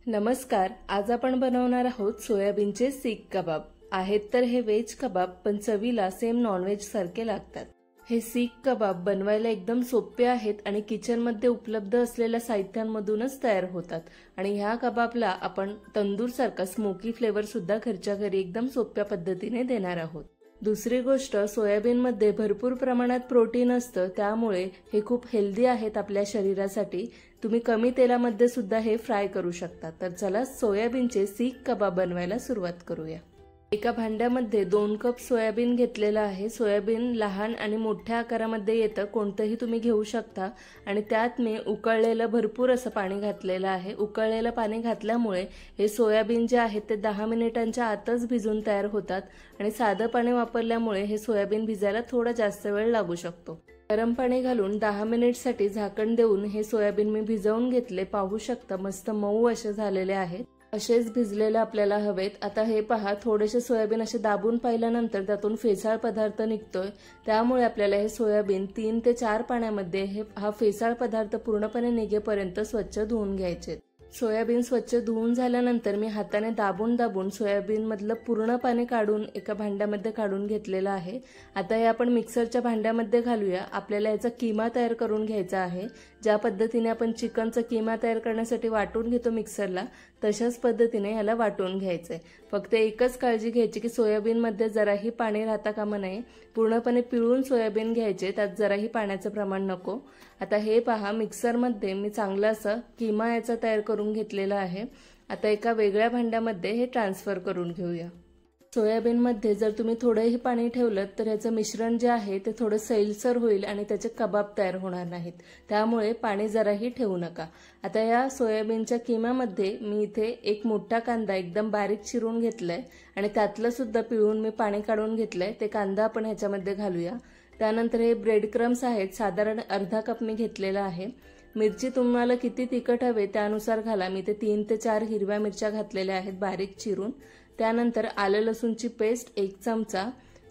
नमस्कार. आज आपण बनवणार आहोत सोयाबीनचे सीख कबाब. आहेत तर हे व्हेज कबाब, पण चवीला सेम नॉनव्हेज सारखे लागतात. हे सीख कबाब बनवायला एकदम सोपे आहेत आणि किचनमध्ये उपलब्ध असलेल्या साहित्यांमधूनच तयार होतात. आणि ह्या कबाबला आपण तंदूर सारखा स्मोकी फ्लेवर सुद्धा घरच्या घरी एकदम सोप्या पद्धतीने देणार आहोत. दुसरी गोष्ट, सोयाबीनमध्ये भरपूर प्रमाणात प्रोटीन असतं, त्यामुळे हे खूप हेल्दी आहेत आपल्या शरीरासाठी. तुम्ही कमी तेलामध्ये सुद्धा हे फ्राय करू शकता. तर चला सोयाबीनचे सीख कबाब बनवायला सुरुवात करूया. एका भांड्यामध्ये 2 कप सोयाबीन घेतलेला आहे. सोयाबीन लहान आणि मोठ्या आकारामध्ये येतं, कोणतंही तुम्ही घेऊ शकता. आणि त्यात मी उकळलेलं भरपूर असं पाणी घातलेलं आहे. उकळलेलं पाणी घातल्यामुळे हे सोयाबीन जे आहेत ते 10 मिनिटांच्या आतच भिजून तयार होतात. आणि साधं पाणी वापरल्यामुळे हे सोयाबीन भिजायला थोडा जास्त वेळ लागू शकतो. गरम पाणी घालून 10 मिनिटसाठी झाकण देऊन हे सोयाबीन मी भिजवून घेतले. पाहू शकता मस्त मऊ असे झालेले आहेत. असेच भिजलेले आपल्याला हवेत. आता हे पहा, थोडेसे सोयाबीन असे दाबून पाहिल्यानंतर त्यातून फेसाळ पदार्थ निघतोय. त्यामुळे आपल्याला हे सोयाबीन 3 ते 4 पाण्यामध्ये हा फेसाळ पदार्थ पूर्णपणे निघेपर्यंत स्वच्छ धुवून घ्यायचे. सोयाबीन स्वच्छ धुवून झाल्यानंतर मी हाताने दाबून दाबून सोयाबीन मधलं पूर्ण पाणी काढून एका भांड्यामध्ये काढून घेतलेलं आहे. आता हे आपण मिक्सरच्या भांड्यामध्ये घालूया. आपल्याला याचा किमा तयार करून घ्यायचा आहे. ज्या पद्धतीने आपण चिकनचा किमा तयार करण्यासाठी वाटून घेतो मिक्सरला, तशाच पद्धतीने याला वाटून घ्यायचंय. फक्त एकच काळजी घ्यायची की सोयाबीनमध्ये जराही पाणी राहता कामा नये. पूर्णपणे पिळून सोयाबीन घ्यायचे, त्यात जराही पाण्याचं प्रमाण नको. आता हे पहा, मिक्सरमध्ये मी चांगला असा किमा याचा तयार करून घेतलेला आहे. आता एका वेगळ्या भांड्यामध्ये हे ट्रान्सफर करून घेऊया. सोयाबीनमध्ये जर तुम्ही थोडंही पाणी ठेवलं तर याचं मिश्रण जे आहे ते थोडं सैलसर होईल आणि त्याचे कबाब तयार होणार नाहीत. त्यामुळे पाणी जराही ठेवू नका. आता या सोयाबीनच्या किम्यामध्ये मी इथे एक मोठा कांदा एकदम बारीक चिरून घेतलाय आणि त्यातलं सुद्धा पिळून मी पाणी काढून घेतलंय. ते कांदा आपण ह्याच्यामध्ये घालूया. त्यानंतर हे ब्रेड क्रम्स आहेत, साधारण अर्धा कप मी घेतलेला आहे. मिरची तुम्हाला किती तिखट हवे त्यानुसार घाला. मी ते 3 ते 4 हिरव्या मिरच्या घातलेल्या आहेत बारीक चिरून. त्यानंतर आलं लसूणची पेस्ट 1 चमचा,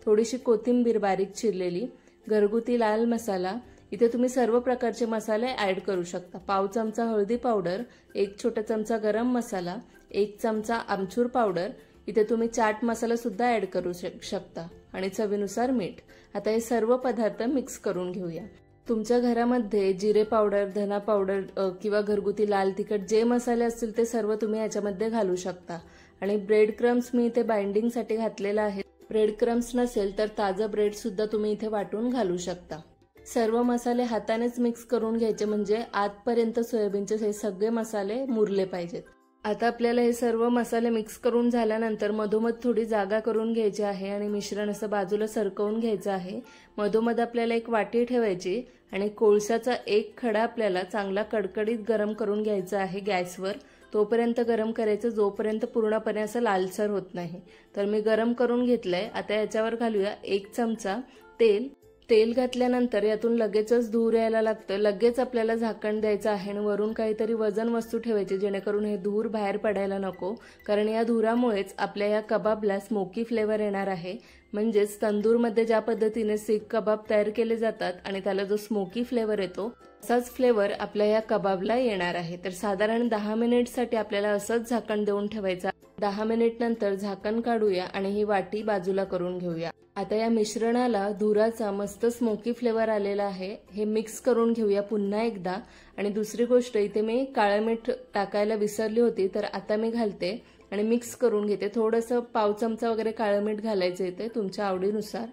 थोडीशी कोथिंबीर बारीक चिरलेली, घरगुती लाल मसाला. इथे तुम्ही सर्व प्रकारचे मसाले ऍड करू शकता. पाव चमचा हळदी पावडर, 1 छोटा चमचा गरम मसाला, 1 चमचा आमचूर पावडर. इथे तुम्ही चाट मसाला सुद्धा ऍड करू शकता आणि चवीनुसार मीठ. आता हे सर्व पदार्थ मिक्स करून घेऊया. तुमच्या घरामध्ये जिरे पावडर, धना पावडर किंवा घरगुती लाल तिखट जे मसाले असतील ते सर्व तुम्ही याच्यामध्ये घालू शकता. आणि ब्रेड क्रम्स मी इथे बाइंडिंगसाठी घातलेला आहे. ब्रेड क्रम्स नसेल तर ताजं ब्रेड सुद्धा तुम्ही इथे वाटून घालू शकता. सर्व मसाले हातानेच मिक्स करून घ्यायचे, म्हणजे आतपर्यंत सोयाबीनचे हे सगळे मसाले मुरले पाहिजेत. आता आपल्याला हे सर्व मसाले मिक्स करून झाल्यानंतर मधोमध थोडी जागा करून घ्यायची आहे आणि मिश्रण असं बाजूला सरकवून घ्यायचं आहे. मधोमध आपल्याला एक वाटी ठेवायची आणि कोळशाचा एक खडा आपल्याला चांगला कडकडीत गरम करून घ्यायचा आहे गॅसवर. तोपर्यंत गरम करायचं जोपर्यंत पूर्णपणे असं लालसर होत नाही. तर मी गरम करून घेतलंय. आता याच्यावर घालूया 1 चमचा तेल. तेल घातल्यानंतर यातून लगेचच धूर यायला लागतं. लगेच आपल्याला झाकण द्यायचं आहे आणि वरून काहीतरी वजन वस्तू ठेवायची, जेणेकरून हे धूर बाहेर पडायला नको. कारण या धुरामुळेच आपल्या या कबाबला स्मोकी फ्लेवर येणार आहे. म्हणजेच तंदूरमध्ये ज्या पद्धतीने सीख कबाब तयार केले जातात आणि त्याला जो स्मोकी फ्लेवर येतो, असाच फ्लेवर आपल्या या कबाबला येणार आहे. तर साधारण 10 मिनिटसाठी आपल्याला असंच झाकण देऊन ठेवायचं. 10 मिनिट नंतर झाकण काढूया आणि ही वाटी बाजूला करून घेऊया. आता या मिश्रणाला धुराचा मस्त स्मोकी फ्लेवर आलेला आहे. हे मिक्स करून घेऊया पुन्हा एकदा. आणि दुसरी गोष्ट, इथे मी काळं मीठ टाकायला विसरली होती, तर आता मी घालते आणि मिक्स करून घेते. थोडंसं पाव चमचा वगैरे काळं मीठ घालायचं इथे तुमच्या आवडीनुसार.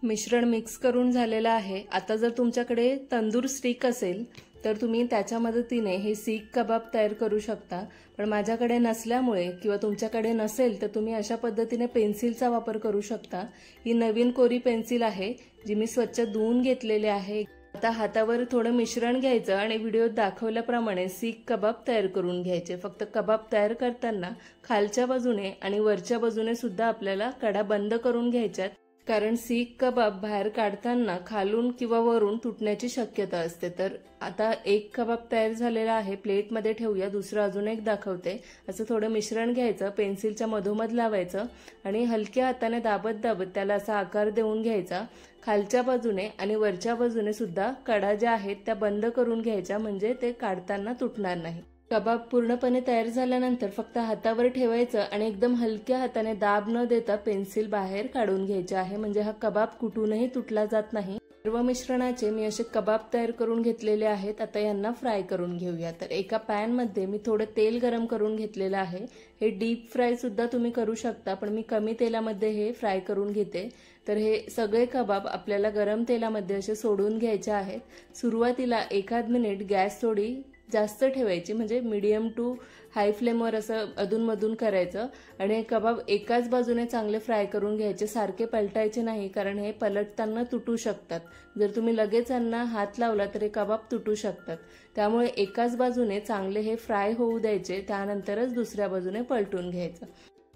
मिश्रण मिक्स करून झालेलं आहे. आता जर तुमच्याकडे तंदूर स्टिक असेल तर तुम्ही त्याच्या मदतीने हे सीख कबाब तयार करू शकता. पण माझ्याकडे नसल्यामुळे किंवा तुमच्याकडे नसेल तर तुम्ही अशा पद्धतीने पेन्सिलचा वापर करू शकता. ही नवीन कोरी पेन्सिल आहे जी मी स्वच्छ धुवून घेतलेली आहे. आता हातावर थोडं मिश्रण घ्यायचं आणि व्हिडिओत दाखवल्याप्रमाणे सीख कबाब तयार करून घ्यायचे. फक्त कबाब तयार करताना खालच्या बाजूने आणि वरच्या बाजूने सुद्धा आपल्याला कडा बंद करून घ्यायच्यात. कारण सीख कबाब बाहेर काढताना खालून किंवा वरून तुटण्याची शक्यता असते. तर आता एक कबाब तयार झालेला आहे, प्लेटमध्ये ठेवूया. दुसरं अजून एक दाखवते. असं थोडं मिश्रण घ्यायचं, पेन्सिलच्या मधोमध लावायचं आणि हलक्या हाताने दाबत दाबत त्याला असा आकार देऊन घ्यायचा. खालच्या बाजूने आणि वरच्या बाजूने सुद्धा कडा ज्या आहेत त्या बंद करून घ्यायच्या, म्हणजे ते काढताना तुटणार नाही. कबाब पूर्णपणे तयार झाल्यानंतर फक्त हातावर ठेवायचं आणि एकदम हलक्या हाताने दाब न देता पेन्सिल बाहेर काढून घ्यायचे आहे, म्हणजे हा कबाब कुठूनही तुटला जात नाही। सर्व मिश्रणाचे मी असे कबाब तयार करून घेतलेले आहेत। आता यांना फ्राय करून घेऊया। तर एका पॅन मध्ये मी थोडं तेल गरम करून घेतलेलं आहे। हे डीप फ्राय सुद्धा तुम्ही करू शकता, पण मी कमी तेलामध्ये हे फ्राय करून घेते। तर हे सगळे कबाब आपल्याला गरम तेलामध्ये असे सोडून घ्यायचे आहेत। सुरुवातीला एखाद मिनिट गॅस थोडी जास्त ठेवायची, म्हणजे मीडियम टू हाय फ्लेमवर असं अधूनमधून करायचं आणि कबाब एकाच बाजूने चांगले फ्राय करून घ्यायचे, सारखे पलटायचे नाही, कारण हे पलटताना तुटू शकतात। जर तुम्ही लगेच यांना हात लावला तर हे कबाब तुटू शकतात। त्यामुळे एकाच बाजूने चांगले हे फ्राय होऊ द्यायचे, त्यानंतरच दुसऱ्या बाजूने पलटून घ्यायचं।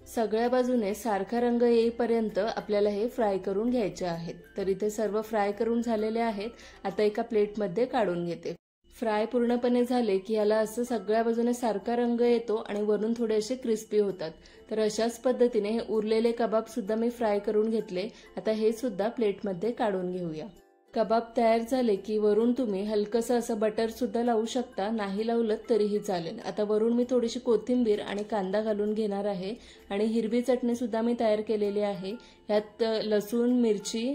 सगळ्या बाजूने सारखा रंग येईपर्यंत आपल्याला हे फ्राय करून घ्यायचे आहेत। तर इथे सर्व फ्राय करून झालेले आहेत। आता एका प्लेटमध्ये काढून घेते। फ्राय पूर्णपणे झाले की याला असं सगळ्या बाजूने सारखा रंग येतो आणि वरून थोडे असे क्रिस्पी होतात। तर अशाच पद्धतीने हे उरलेले कबाब सुद्धा मी फ्राय करून घेतले। आता हे सुद्धा प्लेटमध्ये काढून घेऊया। कबाब तयार झाले की वरून तुम्ही हलकसं असं बटर सुद्धा लावू शकता, नाही लावलं तरीही चालेल। आता वरून मी थोडीशी कोथिंबीर आणि कांदा घालून घेणार आहे आणि हिरवी चटणी सुद्धा मी तयार केलेली आहे। यात लसूण, मिरची,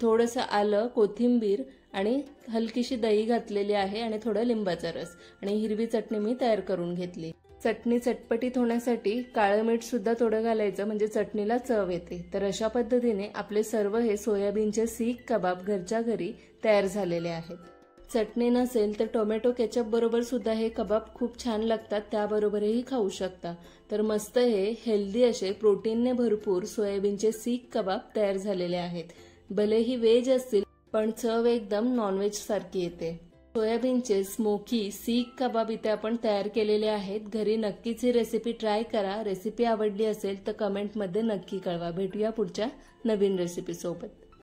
थोडंसं आलं, कोथिंबीर आणि हलकीशी दही घातलेली आहे आणि थोडं लिंबाचा रस आणि हिरवी चटणी मी तयार करून घेतली। चटणी चटपटीत होण्यासाठी काळं मीठ सुद्धा थोडं घालायचं, म्हणजे चटणीला चव येते। तर अशा पद्धतीने आपले सर्व हे सोयाबीनचे सीख कबाब घरच्या घरी तयार झालेले आहेत। चटणी नसेल तर टोमॅटो केचप बरोबर सुद्धा हे कबाब खूप छान लागतात, त्याबरोबरही खाऊ शकता। तर मस्त हे हेल्दी असे प्रोटीनने भरपूर सोयाबीनचे सीख कबाब तयार झालेले आहेत। भलेही व्हेज असतील पण चव एकदम नॉनव्हेज सारखी येते। सोयाबीनचे स्मोकी सीख कबाब इथे आपण तयार केलेले आहेत। घरी नक्कीच ही रेसिपी ट्राय करा। रेसिपी आवडली असेल तर कमेंटमध्ये नक्की कळवा। भेटूया पुढच्या नवीन रेसिपी सोबत।